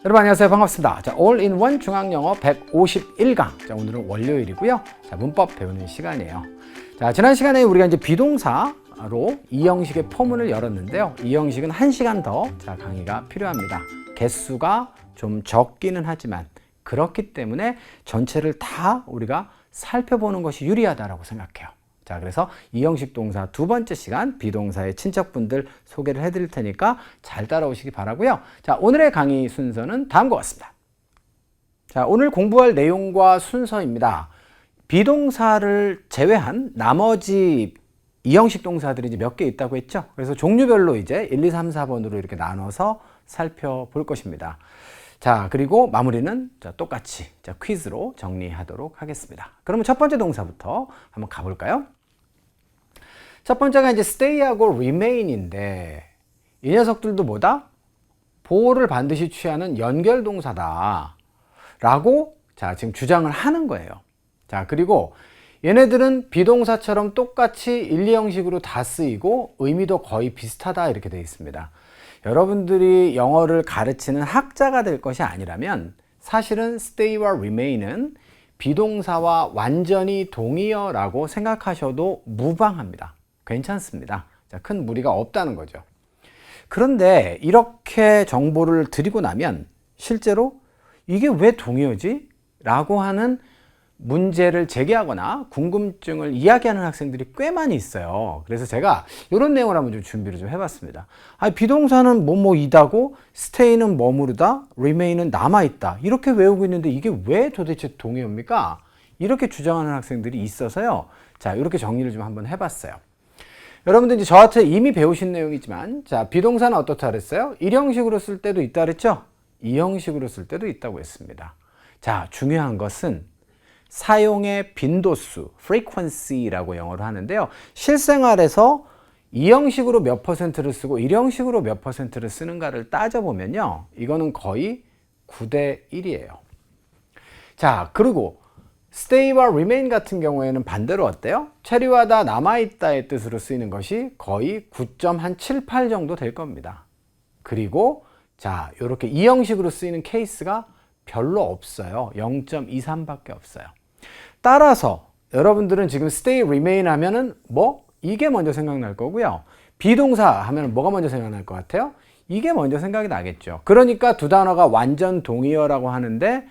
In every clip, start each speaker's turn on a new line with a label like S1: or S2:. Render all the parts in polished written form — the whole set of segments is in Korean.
S1: 여러분 안녕하세요. 반갑습니다. 자, 올인원 중앙영어 151강. 자, 오늘은 월요일이고요. 자, 문법 배우는 시간이에요. 자, 지난 시간에 우리가 이제 비동사로 이 형식의 포문을 열었는데요. 이 형식은 1시간 더 강의가 필요합니다. 개수가 좀 적기는 하지만 그렇기 때문에 전체를 다 우리가 살펴보는 것이 유리하다고 생각해요. 자, 그래서 이 형식 동사 두 번째 시간 비동사의 친척분들 소개를 해드릴 테니까 잘 따라오시기 바라고요. 자, 오늘의 강의 순서는 다음과 같습니다. 자, 오늘 공부할 내용과 순서입니다. 비동사를 제외한 나머지 이 형식 동사들이 이제 몇 개 있다고 했죠. 그래서 종류별로 이제 1, 2, 3, 4번으로 이렇게 나눠서 살펴볼 것입니다. 자, 그리고 마무리는 똑같이 퀴즈로 정리하도록 하겠습니다. 그러면 첫 번째 동사부터 한번 가볼까요? 첫 번째가 이제 stay하고 remain인데 이 녀석들도 뭐다? 보호를 반드시 취하는 연결 동사다 라고 지금 주장을 하는 거예요. 자, 그리고 얘네들은 비동사처럼 똑같이 1, 2 형식으로 다 쓰이고 의미도 거의 비슷하다 이렇게 되어 있습니다. 여러분들이 영어를 가르치는 학자가 될 것이 아니라면 사실은 stay와 remain은 비동사와 완전히 동의어라고 생각하셔도 무방합니다. 괜찮습니다. 자, 큰 무리가 없다는 거죠. 그런데 이렇게 정보를 드리고 나면 실제로 이게 왜 동의어지? 라고 하는 문제를 제기하거나 궁금증을 이야기하는 학생들이 꽤 많이 있어요. 그래서 제가 이런 내용을 한번 좀 준비를 좀 해봤습니다. 비동사는 뭐뭐이다고 stay는 머무르다, remain은 남아있다. 이렇게 외우고 있는데 이게 왜 도대체 동의어입니까? 이렇게 주장하는 학생들이 있어서요. 자, 이렇게 정리를 좀 한번 해봤어요. 여러분들 이제 저한테 이미 배우신 내용이지만, 자, 비동사는 어떻다 그랬어요? 1형식으로 쓸 때도 있다 그랬죠? 2형식으로 쓸 때도 있다고 했습니다. 자, 중요한 것은 사용의 빈도수, frequency라고 영어로 하는데요. 실생활에서 2형식으로 몇 퍼센트를 쓰고 1형식으로 몇 퍼센트를 쓰는가를 따져보면요. 이거는 거의 9대 1이에요. 자, 그리고 stay와 remain 같은 경우에는 반대로 어때요? 체류하다, 남아있다의 뜻으로 쓰이는 것이 거의 9.78 정도 될 겁니다. 그리고 자, 이렇게 2형식으로 쓰이는 케이스가 별로 없어요. 0.23밖에 없어요. 따라서 여러분들은 지금 stay, remain 하면은 이게 먼저 생각날 거고요. 비동사 하면 뭐가 먼저 생각날 것 같아요? 이게 먼저 생각이 나겠죠. 그러니까 두 단어가 완전 동의어라고 하는데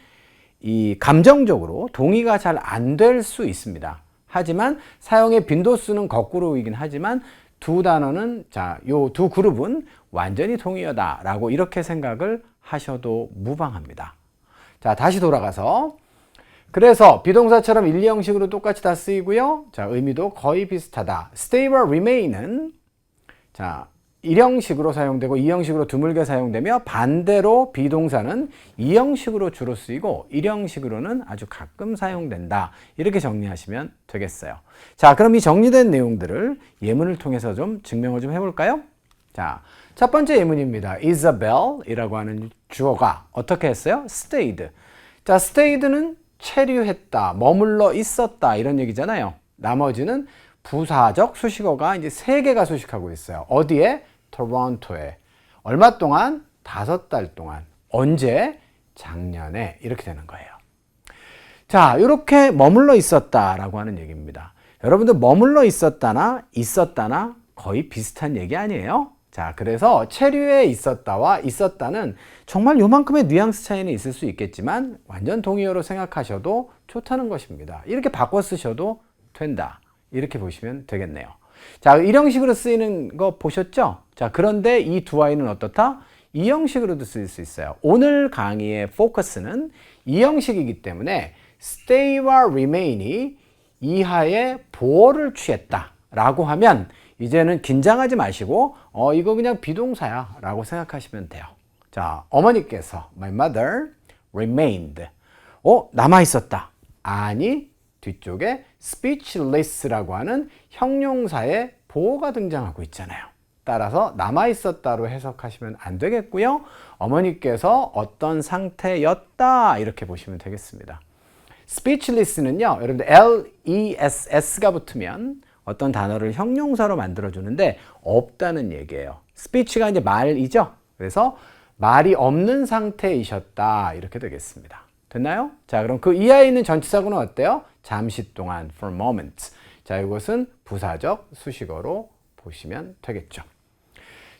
S1: 이 감정적으로 동의가 잘 안 될 수 있습니다. 하지만 사용의 빈도수는 거꾸로이긴 하지만 두 단어는 요 두 그룹은 완전히 동의어다라고 이렇게 생각을 하셔도 무방합니다. 자, 다시 돌아가서 그래서 비동사처럼 1, 2형식으로 똑같이 다 쓰이고요. 자, 의미도 거의 비슷하다. stay와 remain은 1형식으로 사용되고 2형식으로 드물게 사용되며 반대로 비동사는 2형식으로 주로 쓰이고 1형식으로는 아주 가끔 사용된다. 이렇게 정리하시면 되겠어요. 자, 그럼 이 정리된 내용들을 예문을 통해서 좀 증명을 좀 해볼까요? 자, 첫 번째 예문입니다. Isabel이라고 하는 주어가 어떻게 했어요? stayed. 자, stayed는 체류했다, 머물러 있었다 이런 얘기잖아요. 나머지는 부사적 수식어가 이제 3개가 수식하고 있어요. 어디에? 토론토에. 얼마 동안? 5달 동안. 언제? 작년에. 이렇게 되는 거예요. 자, 이렇게 머물러 있었다라고 하는 얘기입니다. 여러분들 머물러 있었다나 있었다나 거의 비슷한 얘기 아니에요? 자, 그래서 체류에 있었다와 있었다는 정말 요만큼의 뉘앙스 차이는 있을 수 있겠지만 완전 동의어로 생각하셔도 좋다는 것입니다. 이렇게 바꿔 쓰셔도 된다. 이렇게 보시면 되겠네요. 자, 1형식으로 쓰이는 거 보셨죠? 자, 그런데 이 두 아이는 어떻다? 2형식으로도 쓰일 수 있어요. 오늘 강의의 포커스는 2형식이기 때문에 stay와 remain이 이하의 보호를 취했다 라고 하면 이제는 긴장하지 마시고 이거 그냥 비동사야 라고 생각하시면 돼요. 자, 어머니께서 My mother remained. 남아있었다. 아니, 뒤쪽에 speechless라고 하는 형용사의 보호가 등장하고 있잖아요. 따라서 남아있었다로 해석하시면 안 되겠고요. 어머니께서 어떤 상태였다 이렇게 보시면 되겠습니다. speechless는요. 여러분들 L-E-S-S가 붙으면 어떤 단어를 형용사로 만들어주는데 없다는 얘기예요. speech가 이제 말이죠. 그래서 말이 없는 상태이셨다. 이렇게 되겠습니다. 됐나요? 자, 그럼 그 이하에 있는 전치사구는 어때요? 잠시 동안, for a moment. 자, 이것은 부사적 수식어로 보시면 되겠죠.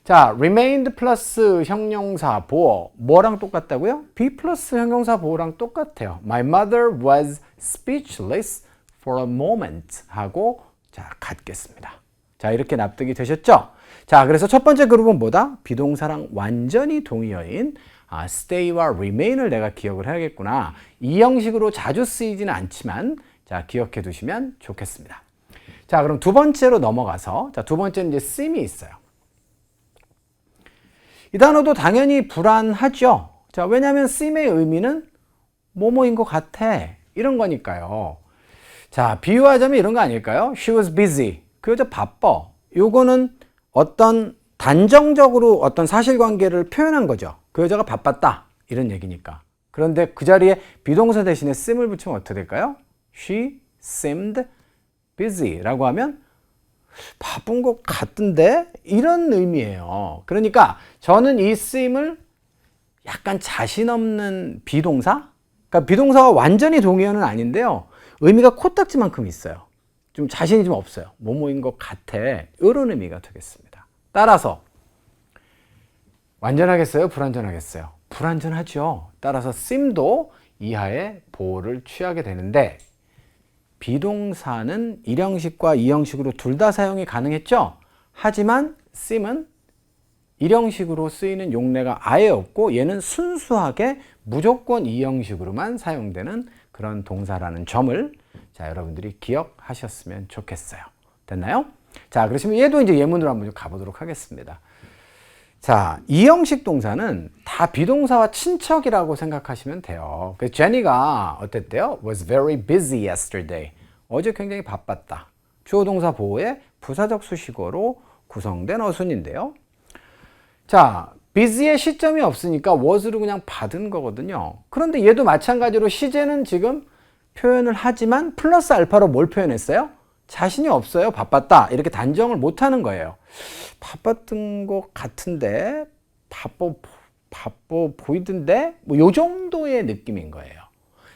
S1: 자, remained 플러스 형용사 보어. 뭐랑 똑같다고요? be 플러스 형용사 보어랑 똑같아요. My mother was speechless for a moment 하고 자, 같겠습니다. 자, 이렇게 납득이 되셨죠? 자, 그래서 첫 번째 그룹은 뭐다? 비동사랑 완전히 동의어인 stay와 remain을 내가 기억을 해야겠구나. 이 형식으로 자주 쓰이지는 않지만 자, 기억해 두시면 좋겠습니다. 자, 그럼 두 번째로 넘어가서 자, 두 번째는 이제 seem이 있어요. 이 단어도 당연히 불안하죠. 자, 왜냐하면 seem의 의미는 뭐뭐인 것 같아. 이런 거니까요. 자, 비유하자면 이런 거 아닐까요? She was busy. 그 여자 바빠. 요거는 어떤 단정적으로 어떤 사실관계를 표현한 거죠. 그 여자가 바빴다. 이런 얘기니까. 그런데 그 자리에 비동사 대신에 seem을 붙이면 어떻게 될까요? She seemed busy 라고 하면 바쁜 것 같은데? 이런 의미예요. 그러니까 저는 이 seem을 약간 자신 없는 비동사? 그러니까 비동사와 완전히 동의어는 아닌데요. 의미가 코딱지만큼 있어요. 좀 자신이 좀 없어요. 뭐뭐인 것 같아. 이런 의미가 되겠습니다. 따라서 완전하겠어요? 불완전하겠어요? 불완전하죠. 따라서 seem도 이하의 보호를 취하게 되는데 비동사는 1형식과 2형식으로 둘 다 사용이 가능했죠. 하지만 seem은 1형식으로 쓰이는 용례가 아예 없고 얘는 순수하게 무조건 2형식으로만 사용되는 그런 동사라는 점을 자, 여러분들이 기억하셨으면 좋겠어요. 됐나요? 자, 그러시면 얘도 이제 예문으로 한번 좀 가보도록 하겠습니다. 자, 2형식 동사는 다 비동사와 친척이라고 생각하시면 돼요. 그래서 제니가 어땠대요? was very busy yesterday. 어제 굉장히 바빴다. 주어 동사 보호의 부사적 수식어로 구성된 어순인데요. 자, busy의 시점이 없으니까 was를 그냥 받은 거거든요. 그런데 얘도 마찬가지로 시제는 지금 표현을 하지만 플러스 알파로 뭘 표현했어요? 자신이 없어요. 바빴다. 이렇게 단정을 못 하는 거예요. 바빴던 것 같은데 바빠 보이던데 뭐 요 정도의 느낌인 거예요.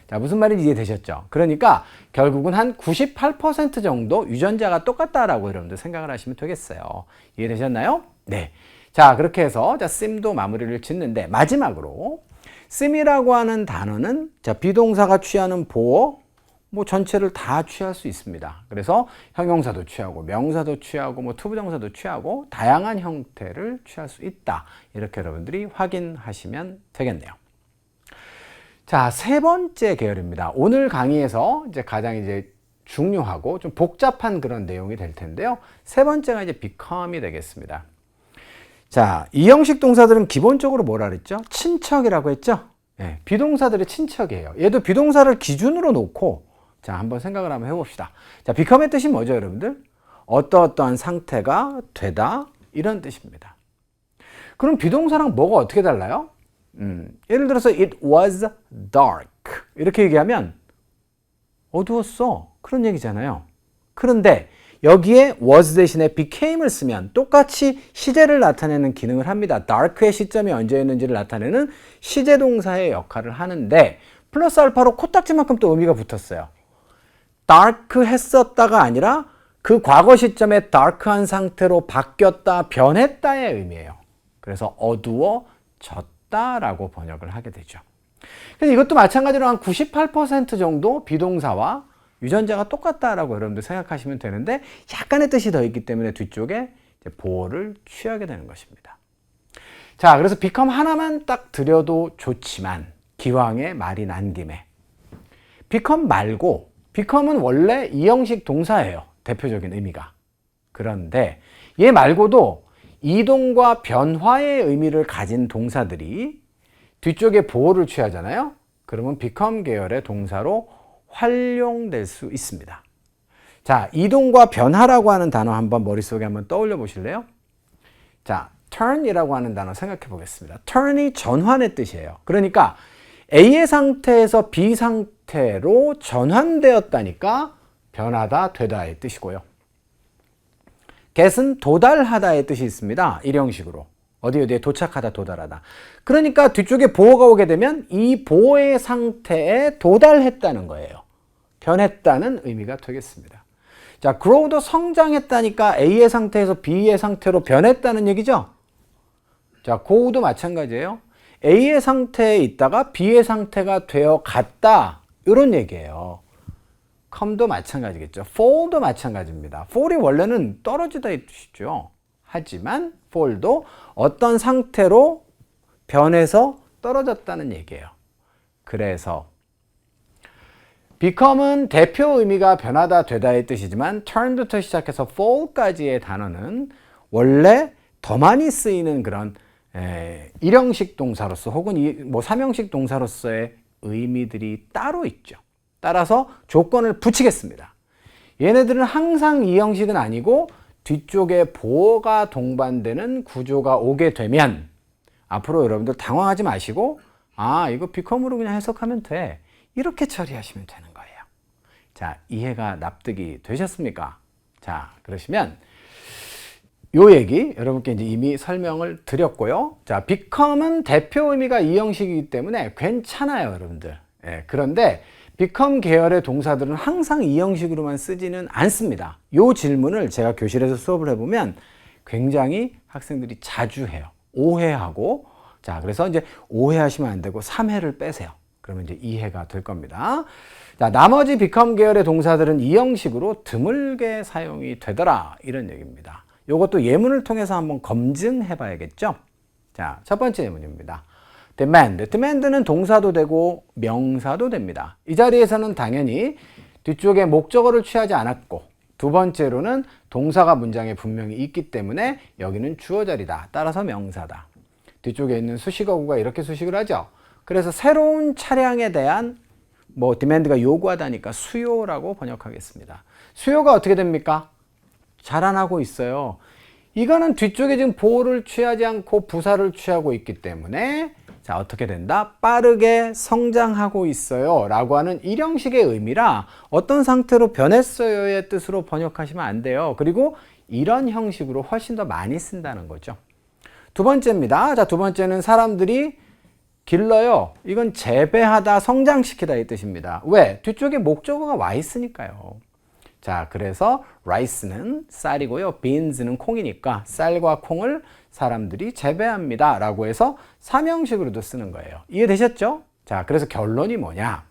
S1: 자, 무슨 말인지 이해되셨죠? 그러니까 결국은 한 98% 정도 유전자가 똑같다라고 여러분들 생각을 하시면 되겠어요. 이해되셨나요? 네. 자, 그렇게 해서 자, seem도 마무리를 짓는데 마지막으로 seem이라고 하는 단어는 자, 비동사가 취하는 보어 뭐 전체를 다 취할 수 있습니다. 그래서 형용사도 취하고 명사도 취하고 뭐 투부정사도 취하고 다양한 형태를 취할 수 있다. 이렇게 여러분들이 확인하시면 되겠네요. 자, 세 번째 계열입니다. 오늘 강의에서 이제 가장 이제 중요하고 좀 복잡한 그런 내용이 될 텐데요. 세 번째가 이제 become이 되겠습니다. 자, 이 형식 동사들은 기본적으로 뭐라 그랬죠? 친척이라고 했죠? 네, 비동사들의 친척이에요. 얘도 비동사를 기준으로 놓고 자, 한번 생각을 한번 해봅시다. 자, become의 뜻이 뭐죠, 여러분들? 어떠어떠한 상태가 되다 이런 뜻입니다. 그럼 비동사랑 뭐가 어떻게 달라요? 예를 들어서 it was dark 이렇게 얘기하면 어두웠어 그런 얘기잖아요. 그런데 여기에 was 대신에 became을 쓰면 똑같이 시제를 나타내는 기능을 합니다. dark의 시점이 언제였는지를 나타내는 시제 동사의 역할을 하는데 플러스 알파로 코딱지만큼 또 의미가 붙었어요. dark 했었다가 아니라 그 과거 시점에 dark한 상태로 바뀌었다, 변했다의 의미예요. 그래서 어두워졌다라고 번역을 하게 되죠. 그래서 이것도 마찬가지로 한 98% 정도 비동사와 유전자가 똑같다라고 여러분들 생각하시면 되는데 약간의 뜻이 더 있기 때문에 뒤쪽에 이제 보호를 취하게 되는 것입니다. 자, 그래서 become 하나만 딱 드려도 좋지만 기왕에 말이 난 김에 become 말고 become은 원래 이형식 동사예요. 대표적인 의미가. 그런데 얘 말고도 이동과 변화의 의미를 가진 동사들이 뒤쪽에 보호를 취하잖아요. 그러면 become 계열의 동사로 활용될 수 있습니다. 자, 이동과 변화라고 하는 단어 한번 머릿속에 한번 떠올려 보실래요? 자, turn이라고 하는 단어 생각해 보겠습니다. turn이 전환의 뜻이에요. 그러니까 A의 상태에서 B 상태로 전환되었다니까 변하다, 되다의 뜻이고요. get은 도달하다의 뜻이 있습니다. 일형식으로. 어디에 도착하다, 도달하다. 그러니까 뒤쪽에 보어가 오게 되면 이 보어의 상태에 도달했다는 거예요. 변했다는 의미가 되겠습니다. 자, grow도 성장했다니까 A의 상태에서 B의 상태로 변했다는 얘기죠. 자, go도 마찬가지예요. A의 상태에 있다가 B의 상태가 되어 갔다. 이런 얘기예요. come도 마찬가지겠죠. fall도 마찬가지입니다. fall이 원래는 떨어지다 이 뜻이죠. 하지만 fall도 어떤 상태로 변해서 떨어졌다는 얘기예요. 그래서 become은 대표 의미가 변하다, 되다의 뜻이지만 turn부터 시작해서 fall까지의 단어는 원래 더 많이 쓰이는 그런 일형식 동사로서 혹은 뭐 삼형식 동사로서의 의미들이 따로 있죠. 따라서 조건을 붙이겠습니다. 얘네들은 항상 이 형식은 아니고 뒤쪽에 보어가 동반되는 구조가 오게 되면 앞으로 여러분들 당황하지 마시고 이거 become으로 그냥 해석하면 돼. 이렇게 처리하시면 되는 거예요. 자, 이해가 납득이 되셨습니까? 자, 그러시면 요 얘기 여러분께 이제 이미 설명을 드렸고요. 자, become은 대표 의미가 이 형식이기 때문에 괜찮아요, 여러분들. 그런데 become 계열의 동사들은 항상 이 형식으로만 쓰지는 않습니다. 요 질문을 제가 교실에서 수업을 해보면 굉장히 학생들이 자주 해요. 오해하고, 자, 그래서 이제 오해하시면 안 되고 3회를 빼세요. 그러면 이제 이해가 될 겁니다. 자, 나머지 become 계열의 동사들은 이 형식으로 드물게 사용이 되더라. 이런 얘기입니다. 요것도 예문을 통해서 한번 검증해 봐야겠죠. 자, 첫 번째 예문입니다. demand. demand는 동사도 되고 명사도 됩니다. 이 자리에서는 당연히 뒤쪽에 목적어를 취하지 않았고, 두 번째로는 동사가 문장에 분명히 있기 때문에 여기는 주어 자리다. 따라서 명사다. 뒤쪽에 있는 수식어구가 이렇게 수식을 하죠. 그래서 새로운 차량에 대한 demand가 요구하다니까 수요라고 번역하겠습니다. 수요가 어떻게 됩니까? 자라나고 있어요. 이거는 뒤쪽에 지금 보호를 취하지 않고 부사를 취하고 있기 때문에 자, 어떻게 된다? 빠르게 성장하고 있어요 라고 하는 일형식의 의미라 어떤 상태로 변했어요의 뜻으로 번역하시면 안 돼요. 그리고 이런 형식으로 훨씬 더 많이 쓴다는 거죠. 두 번째입니다. 자, 두 번째는 사람들이 길러요. 이건 재배하다, 성장시키다 이 뜻입니다. 왜? 뒤쪽에 목적어가 와 있으니까요. 자, 그래서 rice는 쌀이고요. beans는 콩이니까 쌀과 콩을 사람들이 재배합니다 라고 해서 삼형식으로도 쓰는 거예요. 이해되셨죠? 자, 그래서 결론이 뭐냐?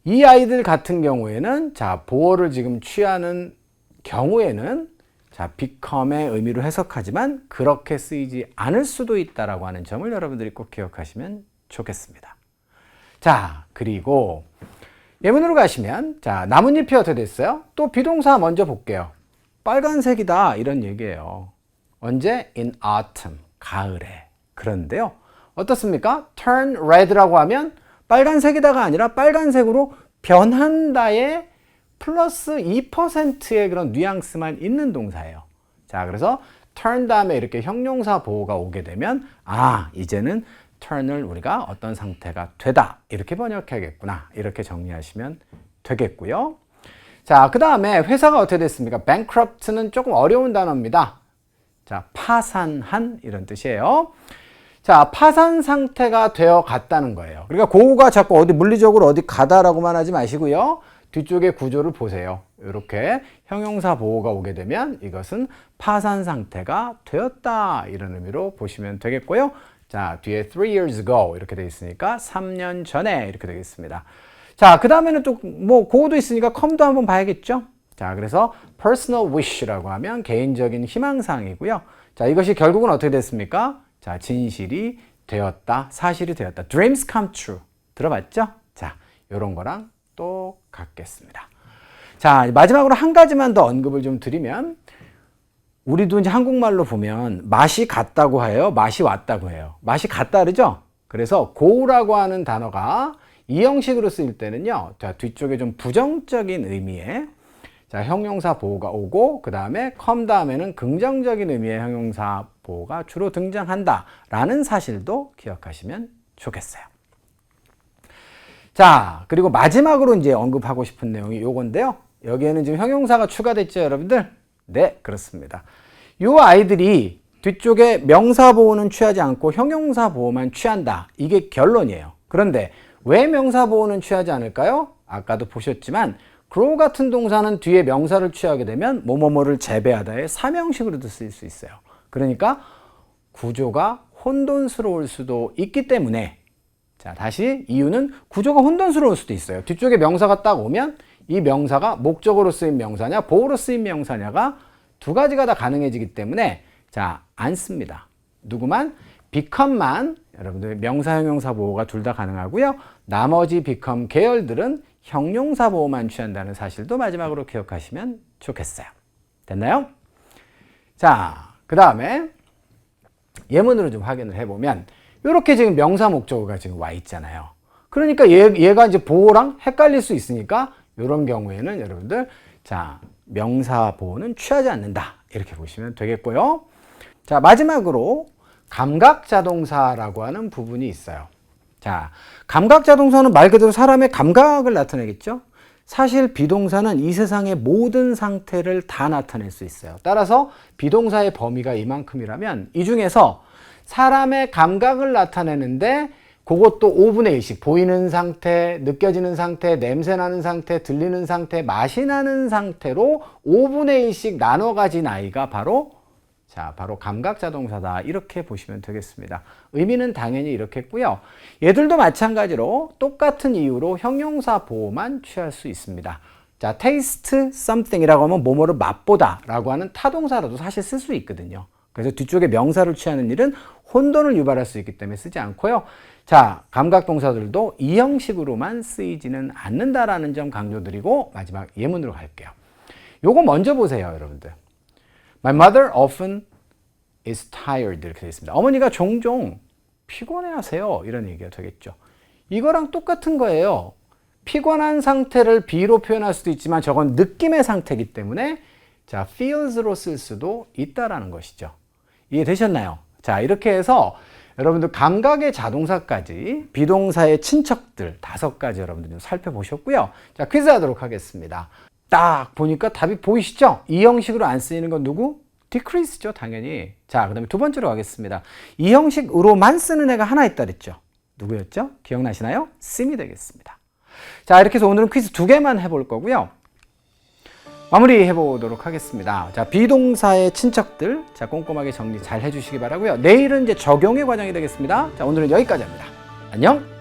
S1: 이 아이들 같은 경우에는 자, 보어를 지금 취하는 경우에는 자, become의 의미로 해석하지만 그렇게 쓰이지 않을 수도 있다라고 하는 점을 여러분들이 꼭 기억하시면 좋겠습니다. 자, 그리고 예문으로 가시면 자, 나뭇잎이 어떻게 됐어요? 또 비동사 먼저 볼게요. 빨간색이다 이런 얘기예요. 언제? In autumn, 가을에. 그런데요, 어떻습니까? turn red라고 하면 빨간색이다가 아니라 빨간색으로 변한다에 플러스 2%의 그런 뉘앙스만 있는 동사예요. 자, 그래서 turn 다음에 이렇게 형용사 보호가 오게 되면 이제는 turn을 우리가 어떤 상태가 되다 이렇게 번역해야겠구나 이렇게 정리하시면 되겠고요. 자, 그 다음에 회사가 어떻게 됐습니까? bankrupt는 조금 어려운 단어입니다. 자, 파산한 이런 뜻이에요. 자, 파산 상태가 되어 갔다는 거예요. 그러니까 고우가 자꾸 어디 물리적으로 어디 가다라고만 하지 마시고요. 뒤쪽의 구조를 보세요. 이렇게 형용사 보호가 오게 되면 이것은 파산 상태가 되었다 이런 의미로 보시면 되겠고요. 자, 뒤에 3 years ago 이렇게 되어 있으니까 3년 전에 이렇게 되겠습니다. 자, 그 다음에는 또 고우도 있으니까 come도 한번 봐야겠죠. 자, 그래서 personal wish라고 하면 개인적인 희망사항이고요. 자, 이것이 결국은 어떻게 됐습니까? 자, 진실이 되었다, 사실이 되었다. dreams come true. 들어봤죠? 자, 요런 거랑 똑같겠습니다. 자, 마지막으로 한 가지만 더 언급을 좀 드리면 우리도 이제 한국말로 보면 맛이 같다고 해요. 맛이 왔다고 해요. 맛이 같다 그러죠? 그래서 go라고 하는 단어가 이 형식으로 쓰일 때는요. 자, 뒤쪽에 좀 부정적인 의미의 자, 형용사 보호가 오고 그 다음에 come 다음에는 긍정적인 의미의 형용사 보호가 주로 등장한다 라는 사실도 기억하시면 좋겠어요. 자, 그리고 마지막으로 이제 언급하고 싶은 내용이 요건데요. 여기에는 지금 형용사가 추가됐죠, 여러분들? 네, 그렇습니다. 요 아이들이 뒤쪽에 명사 보호는 취하지 않고 형용사 보호만 취한다. 이게 결론이에요. 그런데 왜 명사 보호는 취하지 않을까요? 아까도 보셨지만 grow 같은 동사는 뒤에 명사를 취하게 되면 뭐뭐뭐를 재배하다의 사명식으로도 쓰일 수 있어요. 그러니까 구조가 혼돈스러울 수도 있기 때문에, 자, 다시 이유는 구조가 혼돈스러울 수도 있어요. 뒤쪽에 명사가 딱 오면 이 명사가 목적으로 쓰인 명사냐 보호로 쓰인 명사냐가 두 가지가 다 가능해지기 때문에 자, 안 씁니다. 누구만? become만 여러분들 명사 형용사 보호가 둘 다 가능하고요. 나머지 become 계열들은 형용사 보호만 취한다는 사실도 마지막으로 기억하시면 좋겠어요. 됐나요? 자, 그 다음에 예문으로 좀 확인을 해보면 이렇게 지금 명사 목적어가 지금 와 있잖아요. 그러니까 얘가 이제 보호랑 헷갈릴 수 있으니까 이런 경우에는 여러분들 자, 명사 보호는 취하지 않는다. 이렇게 보시면 되겠고요. 자, 마지막으로 감각자동사라고 하는 부분이 있어요. 자, 감각자동사는 말 그대로 사람의 감각을 나타내겠죠. 사실 비동사는 이 세상의 모든 상태를 다 나타낼 수 있어요. 따라서 비동사의 범위가 이만큼이라면 이 중에서 사람의 감각을 나타내는데 그것도 5분의 1씩 보이는 상태, 느껴지는 상태, 냄새 나는 상태, 들리는 상태, 맛이 나는 상태로 5분의 1씩 나눠 가진 아이가 바로 감각자동사다. 이렇게 보시면 되겠습니다. 의미는 당연히 이렇겠고요. 얘들도 마찬가지로 똑같은 이유로 형용사 보호만 취할 수 있습니다. 자, taste something이라고 하면 뭐뭐를 맛보다 라고 하는 타동사로도 사실 쓸 수 있거든요. 그래서 뒤쪽에 명사를 취하는 일은 혼돈을 유발할 수 있기 때문에 쓰지 않고요. 자, 감각동사들도 이 형식으로만 쓰이지는 않는다라는 점 강조드리고 마지막 예문으로 갈게요. 요거 먼저 보세요, 여러분들. My mother often is tired 이렇게 되어 있습니다. 어머니가 종종 피곤해하세요. 이런 얘기가 되겠죠. 이거랑 똑같은 거예요. 피곤한 상태를 be로 표현할 수도 있지만 저건 느낌의 상태이기 때문에 자, feels로 쓸 수도 있다라는 것이죠. 이해되셨나요? 자, 이렇게 해서 여러분들 감각의 자동사까지 비동사의 친척들 5가지 여러분들 좀 살펴보셨고요. 자, 퀴즈 하도록 하겠습니다. 딱 보니까 답이 보이시죠? 이 형식으로 안 쓰이는 건 누구? decrease죠, 당연히. 자, 그 다음에 두 번째로 가겠습니다. 이 형식으로만 쓰는 애가 하나 있다 그랬죠? 누구였죠? 기억나시나요? sim이 되겠습니다. 자, 이렇게 해서 오늘은 퀴즈 2개만 해볼 거고요. 마무리 해보도록 하겠습니다. 자, 비동사의 친척들, 자, 꼼꼼하게 정리 잘 해주시기 바라고요. 내일은 이제 적용의 과정이 되겠습니다. 자, 오늘은 여기까지 합니다. 안녕!